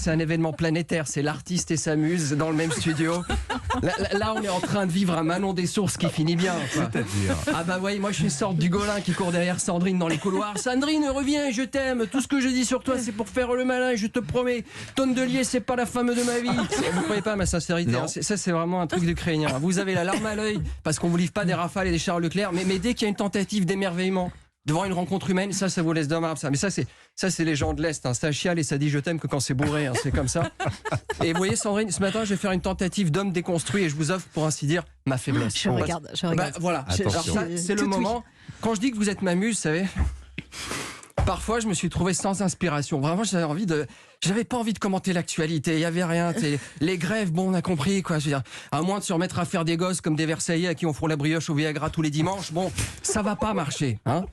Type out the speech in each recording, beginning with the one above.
c'est un événement planétaire. C'est l'artiste et sa muse dans le même studio. Là, on est en train de vivre un Manon des Sources qui finit bien. C'est-à-dire Ah bah oui, moi je suis une sorte du Gaulin qui court derrière Sandrine dans les couloirs. Sandrine, reviens, je t'aime. Tout ce que je dis sur toi, c'est pour faire le malin. Et je te promets, Tondelier, c'est pas la femme de ma vie. Vous ne croyez pas à ma sincérité, hein. Ça, c'est vraiment un truc d'Ukrainien. Vous avez la larme à l'œil parce qu'on vous livre pas des Rafales et des Charles Leclerc. Mais dès qu'il y a une tentative d'émerveillement devant une rencontre humaine, ça vous laisse d'un marbre, ça. Mais ça, c'est les gens de l'Est, hein. Ça chiale et ça dit je t'aime que quand c'est bourré, hein. C'est comme ça. Et vous voyez, Sandrine, ce matin, je vais faire une tentative d'homme déconstruit et je vous offre, pour ainsi dire, ma faiblesse. Je regarde. Bah, voilà, alors ça, c'est le moment. Quand je dis que vous êtes ma muse, vous savez, parfois, je me suis trouvé sans inspiration. Vraiment, j'avais pas envie de commenter l'actualité. Il y avait rien. Les grèves, bon, on a compris, quoi. Je veux dire, à moins de se remettre à faire des gosses comme des Versaillais à qui on fout la brioche au Viagra tous les dimanches, bon, ça va pas marcher, hein.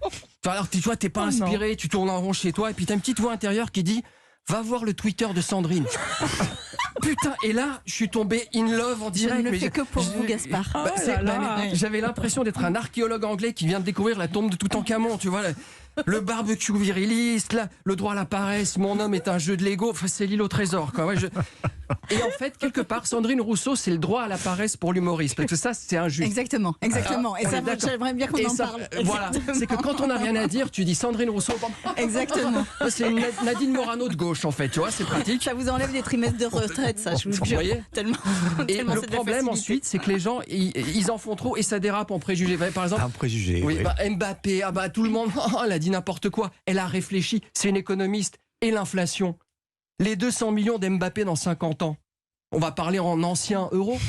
Alors, tu vois, t'es pas inspiré, tu tournes en rond chez toi, et puis t'as une petite voix intérieure qui dit va voir le Twitter de Sandrine. Putain, et là, je suis tombé in love en direct. Je ne le fais que pour vous, Gaspard. J'avais l'impression d'être un archéologue anglais qui vient de découvrir la tombe de Toutankhamon, tu vois. Le barbecue viriliste, là, le droit à la paresse, mon homme est un jeu de Lego, enfin, c'est l'île au trésor, quoi. Ouais, Et en fait, quelque part, Sandrine Rousseau, c'est le droit à la paresse pour l'humoriste, parce que ça, c'est injuste. Exactement. Et ça, j'aimerais bien qu'on en parle. Voilà, c'est que quand on n'a rien à dire, tu dis Sandrine Rousseau. Exactement. C'est une Nadine Morano de gauche, en fait, tu vois, c'est pratique. Ça vous enlève des trimestres de retraite, ça, je vous jure. Tellement. Et le problème ensuite, c'est que les gens, ils en font trop et ça dérape en préjugés. Par exemple, un préjugé. Oui, Oui. bah, Mbappé, tout le monde, elle a dit n'importe quoi. Elle a réfléchi, c'est une économiste. Et l'inflation, les 200 millions d'Mbappé dans 50 ans. On va parler en anciens euros.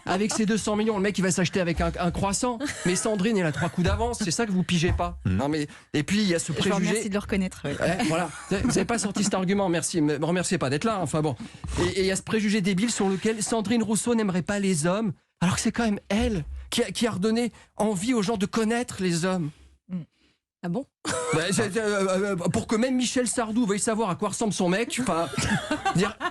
Avec ces 200 millions, le mec il va s'acheter avec un croissant. Mais Sandrine, elle a 3 coups d'avance. C'est ça que vous pigez pas. Non, mais... Et puis il y a ce préjugé. Merci de le reconnaître. Oui. Voilà. Vous n'avez pas sorti cet argument. Merci. Me remerciez pas d'être là. Enfin bon. Et il y a ce préjugé débile sur lequel Sandrine Rousseau n'aimerait pas les hommes. Alors que c'est quand même elle qui a redonné envie aux gens de connaître les hommes. Ah bon? Pour que même Michel Sardou veuille savoir à quoi ressemble son mec.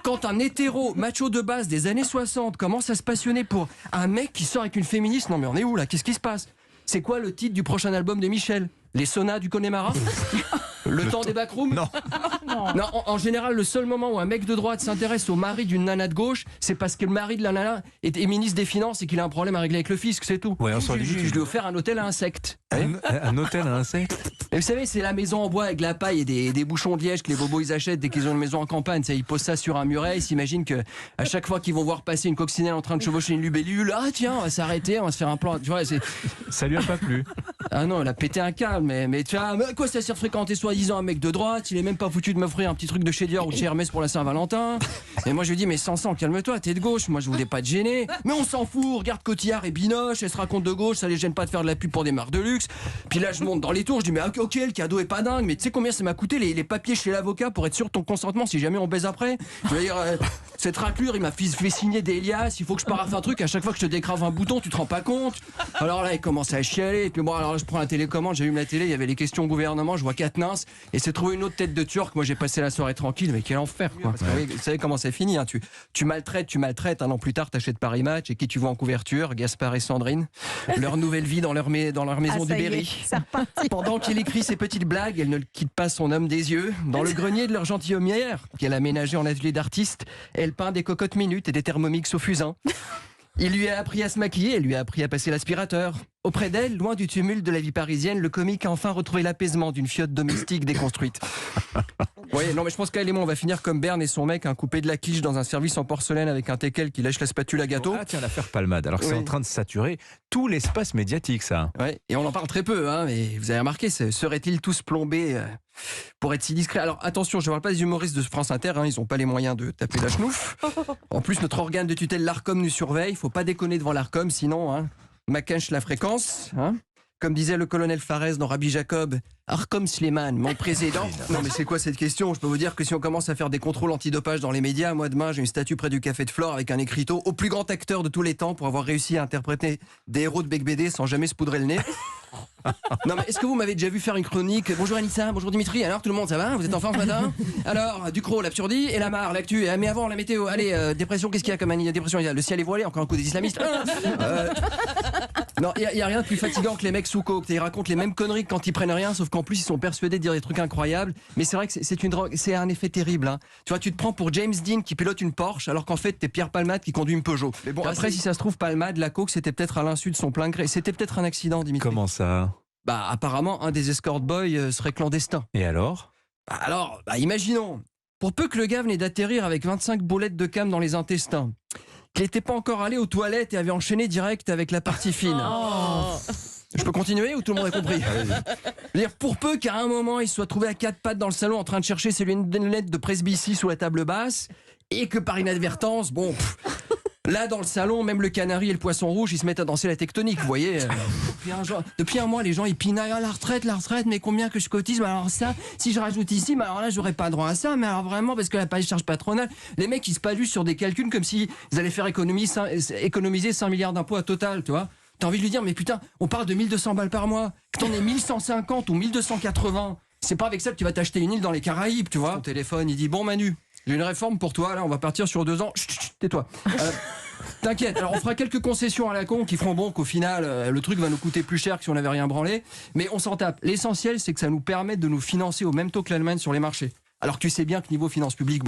Quand un hétéro macho de base des années 60 commence à se passionner pour un mec qui sort avec une féministe, non mais on est où là? Qu'est-ce qui se passe? C'est quoi le titre du prochain album de Michel? Les saunas du Connemara? Le temps des backrooms? Non. En général, le seul moment où un mec de droite s'intéresse au mari d'une nana de gauche, c'est parce que le mari de la nana est ministre des Finances et qu'il a un problème à régler avec le fisc, c'est tout. Ouais, je lui ai offert un hôtel à insectes. Un hôtel à insectes? Et vous savez, c'est la maison en bois avec la paille et des bouchons de liège que les bobos ils achètent dès qu'ils ont une maison en campagne. Ils posent ça sur un muret, ils s'imaginent que à chaque fois qu'ils vont voir passer une coccinelle en train de chevaucher une libellule, ah tiens, on va s'arrêter, on va se faire un plan. Tu vois, ça lui a pas plu. Ah non, elle a pété un câble, mais tu vois, mais à quoi ça sert de fréquenter soi-disant un mec de droite? Il est même pas foutu de m'offrir un petit truc de chez Dior ou de chez Hermès pour la Saint-Valentin. Et moi je lui dis, mais Sansan, calme-toi, t'es de gauche, moi je voulais pas te gêner. Mais on s'en fout, regarde Cotillard et Binoche, elle se raconte de gauche, ça les gêne pas de faire de la pub pour des marques de luxe. Puis là je monte dans les tours, je dis, mais ok, le cadeau est pas dingue, mais tu sais combien ça m'a coûté les papiers chez l'avocat pour être sûr de ton consentement si jamais on baise après? Je veux dire, cette raclure, il m'a fait signer des Elias, il faut que je paraffe un truc, à chaque fois que je te décrave un bouton, tu te rends pas compte? Alors là il commence à chialer, et puis bon, alors là, je prends la télécommande, j'allume la télé, il y avait les questions au gouvernement, je vois Katnins, et c'est trouvé une autre tête de Turc. Moi j'ai passé la soirée tranquille, mais quel enfer quoi. Parce que, oui, vous savez comment c'est fini, hein. Tu maltraites, un an plus tard t'achètes Paris Match, et qui tu vois en couverture? Gaspard et Sandrine, leur nouvelle vie dans leur maison du Berry. Pendant qu'il écrit ses petites blagues, elle ne quitte pas son homme des yeux. Dans le grenier de leur gentilhommière, qu'elle a aménagé en atelier d'artiste, elle peint des cocottes minutes et des thermomix au fusain. Il lui a appris à se maquiller, elle lui a appris à passer l'aspirateur. Auprès d'elle, loin du tumulte de la vie parisienne, le comique a enfin retrouvé l'apaisement d'une fiotte domestique déconstruite. Oui, non mais je pense qu'elle et moi on va finir comme Berne et son mec, coupé de la quiche dans un service en porcelaine avec un teckel qui lèche la spatule à gâteau. Ah tiens, l'affaire Palmade, alors que c'est en train de saturer tout l'espace médiatique ça. Ouais, et on en parle très peu, mais vous avez remarqué, seraient-ils tous plombés pour être si discrets? Alors attention, je ne parle pas des humoristes de France Inter, ils n'ont pas les moyens de taper la chenouf. En plus, notre organe de tutelle, l'Arcom, nous surveille, il ne faut pas déconner devant l'Arcom, sinon, Macinch la fréquence, Comme disait le colonel Farès dans Rabbi Jacob, Arcom Sleiman, mon président. Non mais c'est quoi cette question? Je peux vous dire que si on commence à faire des contrôles antidopage dans les médias, moi demain j'ai une statue près du Café de Flore avec un écriteau au plus grand acteur de tous les temps pour avoir réussi à interpréter des héros de Bec BD sans jamais se poudrer le nez. Non mais est-ce que vous m'avez déjà vu faire une chronique? Bonjour Anissa, bonjour Dimitri, alors tout le monde ça va? Vous êtes en forme ce matin? Alors, Ducrot, l'absurdie et la mare, l'actu. Mais avant la météo, allez, dépression, qu'est-ce qu'il y a comme dépression? Il y a le ciel est voilé, encore un coup des islamistes. Non, il y a rien de plus fatigant que les mecs sous coke. Ils racontent les mêmes conneries que quand ils prennent rien, sauf qu'en plus ils sont persuadés de dire des trucs incroyables. Mais c'est vrai que c'est une drogue, c'est un effet terrible. Hein. Tu vois, tu te prends pour James Dean qui pilote une Porsche, alors qu'en fait t'es Pierre Palmade qui conduit une Peugeot. Mais bon, après, si ça se trouve, Palmade, la coke, c'était peut-être à l'insu de son plein gré. C'était peut-être un accident, Dimitri. Comment ça? Bah, apparemment, un des escort boys serait clandestin. Et alors? Alors, imaginons. Pour peu que le gars venait d'atterrir avec 25 boulettes de cam dans les intestins, qu'il n'était pas encore allé aux toilettes et avait enchaîné direct avec la partie fine. Je peux continuer ou tout le monde a compris? Dire, pour peu qu'à un moment il soit trouvé à quatre pattes dans le salon en train de chercher ses lunettes de presbytie sous la table basse et que par inadvertance, là dans le salon, même le canari et le poisson rouge ils se mettent à danser la tectonique, vous voyez. Depuis un mois les gens ils pinaillent la retraite, mais combien que je cotise, mais alors ça, si je rajoute ici, mais alors là j'aurais pas droit à ça, mais alors vraiment parce que la charge patronale, les mecs ils se paluent sur des calculs comme s'ils allaient faire économiser 5 milliards d'impôts à total, tu vois. T'as envie de lui dire, mais putain, on parle de 1200 balles par mois, que t'en aies 1150 ou 1280, c'est pas avec ça que tu vas t'acheter une île dans les Caraïbes, tu vois. Ton téléphone, il dit, bon Manu, j'ai une réforme pour toi, là on va partir sur 2 ans, chut, tais-toi. T'inquiète, alors on fera quelques concessions à la con qui feront qu'au final, le truc va nous coûter plus cher que si on n'avait rien branlé, mais on s'en tape. L'essentiel, c'est que ça nous permette de nous financer au même taux que l'Allemagne sur les marchés. Alors que tu sais bien que niveau finances publiques,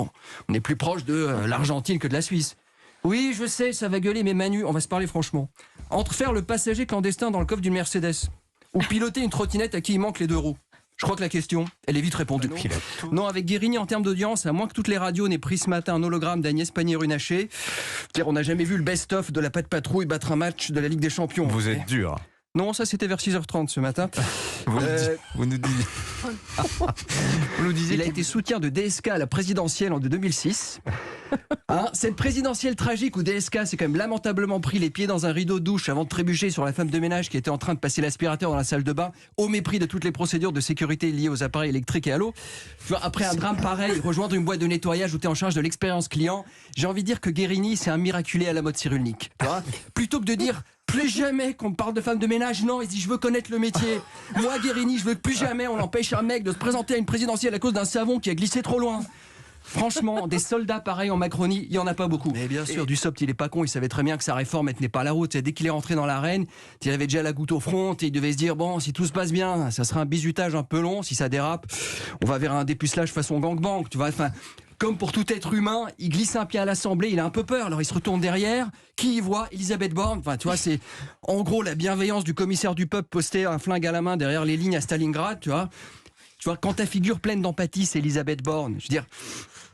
on est plus proche de l'Argentine que de la Suisse. Oui, je sais, ça va gueuler, mais Manu, on va se parler franchement. Entre faire le passager clandestin dans le coffre d'une Mercedes ou piloter une trottinette à qui il manque les 2 roues, je crois que la question, elle est vite répondue. Non, avec Guérini en termes d'audience, à moins que toutes les radios n'aient pris ce matin un hologramme d'Agnès Pannier-Runacher, on n'a jamais vu le best-of de la Patte Patrouille battre un match de la Ligue des Champions. Vous êtes dur. Non, ça c'était vers 6h30 ce matin. Vous nous disiez il a été soutien de DSK à la présidentielle en 2006. Cette présidentielle tragique où DSK s'est quand même lamentablement pris les pieds dans un rideau de douche avant de trébucher sur la femme de ménage qui était en train de passer l'aspirateur dans la salle de bain, au mépris de toutes les procédures de sécurité liées aux appareils électriques et à l'eau. Après un drame pareil, rejoindre une boîte de nettoyage où tu es en charge de l'expérience client, j'ai envie de dire que Guérini c'est un miraculé à la mode cyrulnik. Plutôt que de dire plus jamais qu'on me parle de femme de ménage, non, il dit je veux connaître le métier. Moi Guérini, je veux que plus jamais on empêche un mec de se présenter à une présidentielle à cause d'un savon qui a glissé trop loin. Franchement, des soldats pareils en Macronie, il n'y en a pas beaucoup. Mais bien sûr, Dussopt, il est pas con, il savait très bien que sa réforme, elle tenait pas la route. Dès qu'il est rentré dans l'arène, il avait déjà la goutte au front et il devait se dire, bon, si tout se passe bien, ça sera un bizutage un peu long, si ça dérape, on va vers un dépucelage façon gangbang, tu vois, comme pour tout être humain, il glisse un pied à l'Assemblée, il a un peu peur, alors il se retourne derrière, qui y voit? Elisabeth Borne, tu vois, c'est en gros la bienveillance du commissaire du peuple posté un flingue à la main derrière les lignes à Stalingrad, tu vois. Tu vois, quand ta figure pleine d'empathie, c'est Elisabeth Borne, je veux dire,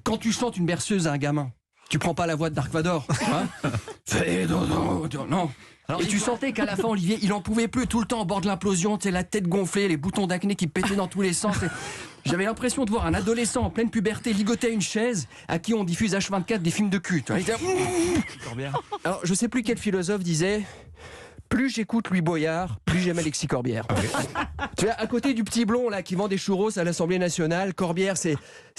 quand tu chantes une berceuse à un gamin, tu prends pas la voix de Dark Vador, hein. Fais dodo, non. Alors, et tu sentais qu'à la fin, Olivier, il en pouvait plus, tout le temps au bord de l'implosion, tu sais, la tête gonflée, les boutons d'acné qui pétaient dans tous les sens. J'avais l'impression de voir un adolescent en pleine puberté ligoter à une chaise à qui on diffuse H24 des films de cul. Tu vois. Alors, je sais plus quel philosophe disait... Plus j'écoute Louis Boyard, plus j'aime Alexis Corbière. Tu vois, à côté du petit blond là qui vend des churros à l'Assemblée nationale, Corbière c'est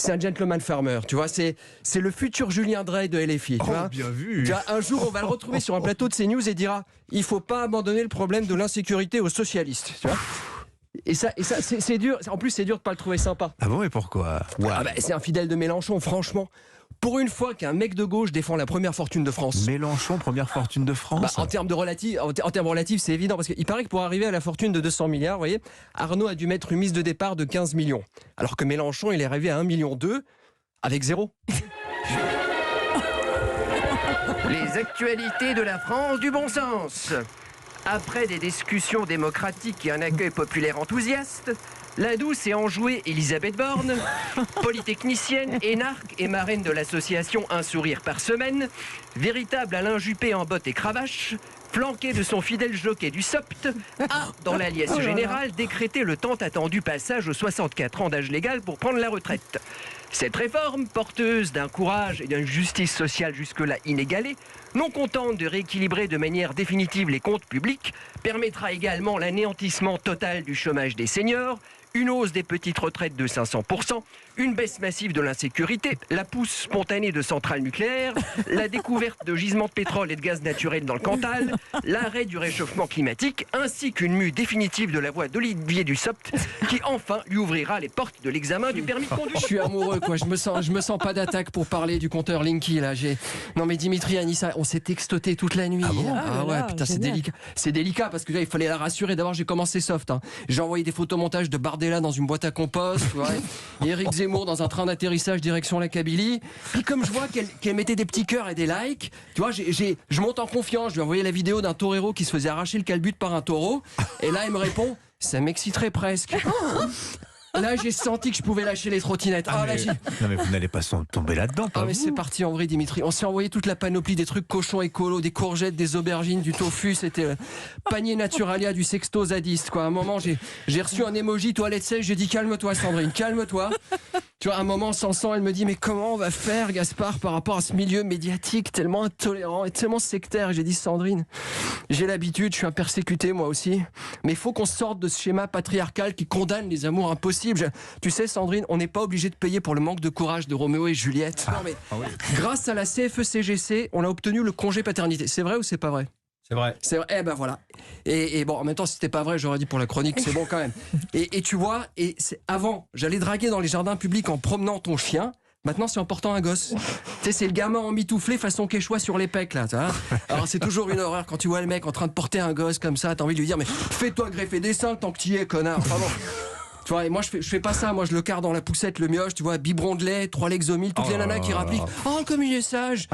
un gentleman farmer. Tu vois, c'est le futur Julien Drey de LFI. Tu vois, bien vu. Tu vois, un jour on va le retrouver sur un plateau de CNews et dira il faut pas abandonner le problème de l'insécurité aux socialistes. Tu vois. Et ça c'est dur. En plus c'est dur de pas le trouver sympa. Ah bon, et pourquoi? C'est un fidèle de Mélenchon, franchement. Pour une fois qu'un mec de gauche défend la première fortune de France. Mélenchon, première fortune de France. En termes relatifs, c'est évident parce qu'il paraît que pour arriver à la fortune de 200 milliards, vous voyez, Arnaud a dû mettre une mise de départ de 15 millions. Alors que Mélenchon, il est arrivé à 1,2 million avec 0. Les actualités de la France du bon sens. Après des discussions démocratiques et un accueil populaire enthousiaste, la douce et enjouée Elisabeth Borne, polytechnicienne, énarque et marraine de l'association Un Sourire par Semaine, véritable Alain Juppé en bottes et cravache, flanquée de son fidèle jockey du SOPT, a, dans la liesse générale, décrété le tant attendu passage aux 64 ans d'âge légal pour prendre la retraite. Cette réforme, porteuse d'un courage et d'une justice sociale jusque-là inégalée, non contente de rééquilibrer de manière définitive les comptes publics, permettra également l'anéantissement total du chômage des seniors, une hausse des petites retraites de 500%, une baisse massive de l'insécurité, la pousse spontanée de centrales nucléaires, la découverte de gisements de pétrole et de gaz naturel dans le Cantal, l'arrêt du réchauffement climatique, ainsi qu'une mue définitive de la voix d'Olivier Dussopt, qui enfin lui ouvrira les portes de l'examen du permis de conduire. Je suis amoureux, quoi. Je me sens pas d'attaque pour parler du compteur Linky, là. Non, mais Dimitri, Anissa, on s'est textoté toute la nuit. Ah bon ouais, putain, c'est délicat. C'est délicat parce que là, il fallait la rassurer. D'abord, j'ai commencé soft. J'ai envoyé des photomontages de Bardella dans une boîte à compost, tu vois, et Éric Zemmour dans un train d'atterrissage direction la Kabylie. Puis comme je vois qu'elle mettait des petits cœurs et des likes, tu vois, je monte en confiance. Je lui ai envoyé la vidéo d'un torero qui se faisait arracher le calbut par un taureau. Et là, elle me répond, ça m'exciterait presque. Là, j'ai senti que je pouvais lâcher les trottinettes. Non, mais vous n'allez pas tomber là-dedans. Mais c'est parti en vrai, Dimitri. On s'est envoyé toute la panoplie des trucs cochons écolo, des courgettes, des aubergines, du tofu. C'était panier Naturalia, du sexto zadiste, quoi. À un moment, j'ai reçu un emoji toilette sèche. J'ai dit calme-toi, Sandrine, calme-toi. Tu vois, à un moment, Sansan, elle me dit mais comment on va faire, Gaspard, par rapport à ce milieu médiatique tellement intolérant et tellement sectaire. Et j'ai dit Sandrine, j'ai l'habitude, je suis un persécuté moi aussi. Mais il faut qu'on sorte de ce schéma patriarcal qui condamne les amours impossibles. Tu sais, Sandrine, on n'est pas obligé de payer pour le manque de courage de Roméo et Juliette. Non, mais grâce à la CFE-CGC, on a obtenu le congé paternité. C'est vrai ou c'est pas vrai ? C'est vrai. C'est vrai. Eh ben voilà. Et bon, en même temps, si c'était pas vrai, j'aurais dit pour la chronique, c'est bon quand même. Et tu vois, avant, j'allais draguer dans les jardins publics en promenant ton chien. Maintenant, c'est en portant un gosse. Tu sais, c'est le gamin emmitouflé façon Quechua sur les pecs, là. Tu vois. Alors, c'est toujours une horreur quand tu vois le mec en train de porter un gosse comme ça. T'as envie de lui dire, mais fais-toi greffer des seins tant que t'y es, connard. Enfin bon. Tu vois, et moi je fais pas ça, moi je le carre dans la poussette, le mioche, tu vois, biberon de lait, 3 Lexomil, toutes les nanas qui rappliquent. Oh, comme il est sage.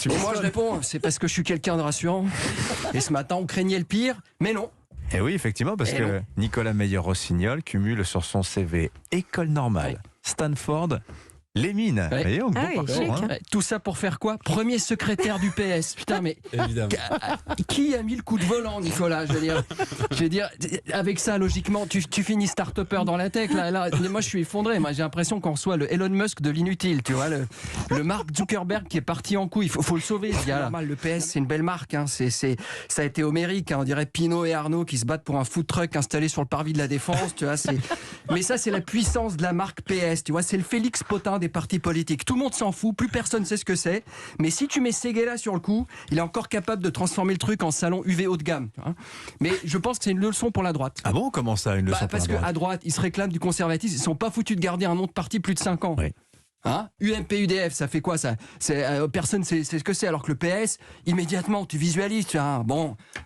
Et moi je réponds, c'est parce que je suis quelqu'un de rassurant. Et ce matin on craignait le pire, mais non. Et oui, effectivement, parce que Nicolas Meyer-Rossignol cumule sur son CV École normale, Stanford, les mines. Ouais. Bon parcours, hein. Tout ça pour faire quoi ? Premier secrétaire du PS. Putain, mais Évidemment. qui a mis le coup de volant, Nicolas ? Je veux dire, avec ça, logiquement, tu finis start-upper dans la tech. Là, moi, je suis effondré. Moi, j'ai l'impression qu'on reçoit le Elon Musk de l'inutile. Tu vois, le Mark Zuckerberg qui est parti en couille. Il faut le sauver, ce gars-là. Normal, le PS, c'est une belle marque. Hein. Ça a été homérique. Hein. On dirait Pinot et Arnaud qui se battent pour un food truck installé sur le parvis de la Défense. Tu vois, mais ça, c'est la puissance de la marque PS. Tu vois, c'est le Félix Potin des partis politiques. Tout le monde s'en fout, plus personne sait ce que c'est. Mais si tu mets Séguéla sur le coup, il est encore capable de transformer le truc en salon UV haut de gamme. Hein. Mais je pense que c'est une leçon pour la droite. Ah bon, comment ça, une leçon pour parce la droite ? Parce qu'à droite, ils se réclament du conservatisme. Ils sont pas foutus de garder un nom de parti plus de 5 ans. Oui. Hein, UMP-UDF, ça fait quoi ça ? Personne ne sait ce que c'est, alors que le PS, immédiatement, tu visualises, tu vois,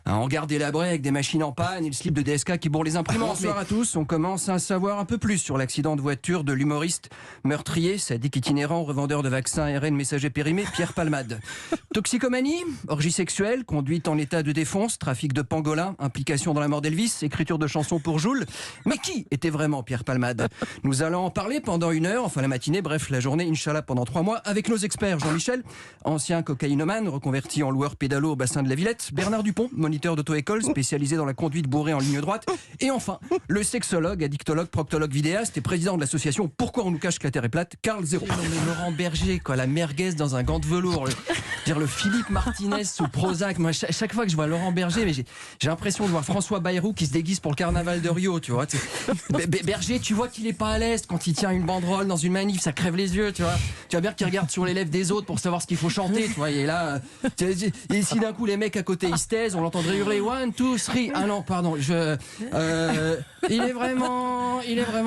un hangar délabré avec des machines en panne et le slip de DSK qui bourre les imprimantes. Bonsoir à tous, on commence à savoir un peu plus sur l'accident de voiture de l'humoriste meurtrier, sadique itinérant, revendeur de vaccins ARN messager périmé, Pierre Palmade. Toxicomanie, orgie sexuelle, conduite en état de défonce, trafic de pangolin, implication dans la mort d'Elvis, écriture de chansons pour Joule. Mais qui était vraiment Pierre Palmade ? Nous allons en parler pendant 1 heure, enfin la matinée, bref, la journée, Inch'Allah, pendant 3 mois, avec nos experts. Jean-Michel, ancien cocaïnomane, reconverti en loueur pédalo au bassin de la Villette. Bernard Dupont, moniteur d'auto-école, spécialisé dans la conduite bourrée en ligne droite. Et enfin, le sexologue, addictologue, proctologue, vidéaste et président de l'association Pourquoi on nous cache que la Terre est plate, Carl Zéro. Laurent Berger, quoi, la merguez dans un gant de velours. Le Philippe Martinez sous Prozac. Moi, chaque fois que je vois Laurent Berger, mais j'ai l'impression de voir François Bayrou qui se déguise pour le carnaval de Rio, tu vois. Berger, tu vois qu'il est pas à l'aise quand il tient une banderole dans une manif, ça crève les yeux, tu vois. Tu vois bien qu'il regarde sur les lèvres des autres pour savoir ce qu'il faut chanter, tu vois. Et là, et si d'un coup les mecs à côté ils se taisent, on l'entendrait hurler 1, 2, 3. Ah non, pardon, il est vraiment.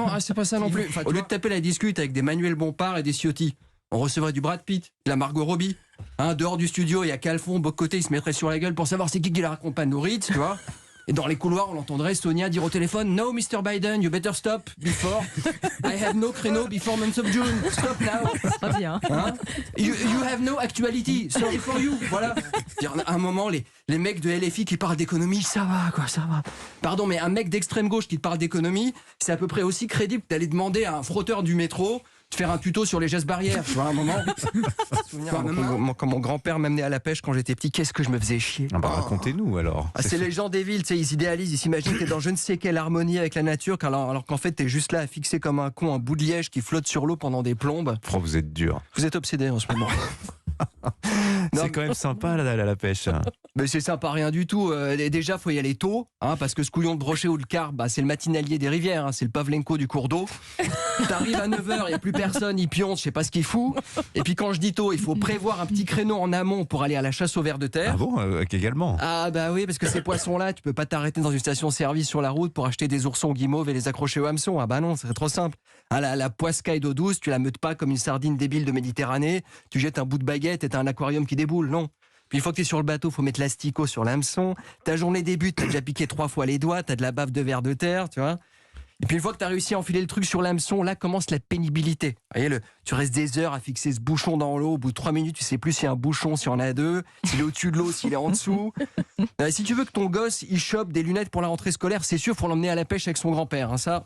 Ah, c'est pas ça non plus. Enfin, au lieu de taper la discute avec des Manuel Bompard et des Ciotti, on recevrait du Brad Pitt, de la Margot Robbie. Hein, dehors du studio, il y a Calfon, Bocoté, il se mettrait sur la gueule pour savoir c'est qui la accompagne au Ritz, tu vois. Et dans les couloirs, on l'entendrait Sonia dire au téléphone: No, Mr. Biden, you better stop before. I have no créneau before month of June. Stop now. Très bien. Hein? You have no actuality. Sorry for you. Voilà. À un moment, les mecs de LFI qui parlent d'économie, ça va, quoi, ça va. Pardon, mais un mec d'extrême gauche qui te parle d'économie, c'est à peu près aussi crédible que d'aller demander à un frotteur du métro de faire un tuto sur les gestes barrières, tu vois, un moment. Quand mon grand-père m'amenait à la pêche quand j'étais petit, qu'est-ce que je me faisais chier. Racontez-nous alors. C'est les gens des villes, tu sais, ils idéalisent, ils s'imaginent que t'es dans je ne sais quelle harmonie avec la nature, alors qu'en fait t'es juste là à fixer comme un con un bout de liège qui flotte sur l'eau pendant des plombes. Vous êtes dur. Vous êtes obsédé en ce moment. C'est quand même sympa la pêche. Mais c'est sympa, rien du tout. Déjà, faut y aller tôt, hein, parce que ce couillon de brochet ou le carpe, bah, c'est le matinalier des rivières, hein, c'est le Pavlenko du cours d'eau. T'arrives à 9h, il n'y a plus personne, il pionce, je sais pas ce qu'il fout. Et puis quand je dis tôt, il faut prévoir un petit créneau en amont pour aller à la chasse aux vers de terre. Ah bon, également. Ah bah oui, parce que ces poissons-là, tu peux pas t'arrêter dans une station-service sur la route pour acheter des oursons guimauves et les accrocher au hameçon. Ah bah non, c'est trop simple. Ah, la poiscaille d'eau douce, tu la meutes pas comme une sardine débile de Méditerranée, tu jettes un bout de baguette et t'as un aquarium qui déboule, non. Puis une fois que t'es sur le bateau, faut mettre l'asticot sur l'hameçon. Ta journée débute, t'as déjà piqué 3 fois les doigts, t'as de la bave de vers de terre, tu vois. Et puis une fois que t'as réussi à enfiler le truc sur l'hameçon, là commence la pénibilité. Vous voyez, tu restes des heures à fixer ce bouchon dans l'eau. Au bout de 3 minutes, tu sais plus s'il y a un bouchon, s'il y en a 2, s'il est au-dessus de l'eau, s'il est en dessous. Si tu veux que ton gosse il chope des lunettes pour la rentrée scolaire, c'est sûr, faut l'emmener à la pêche avec son grand-père. Hein, ça.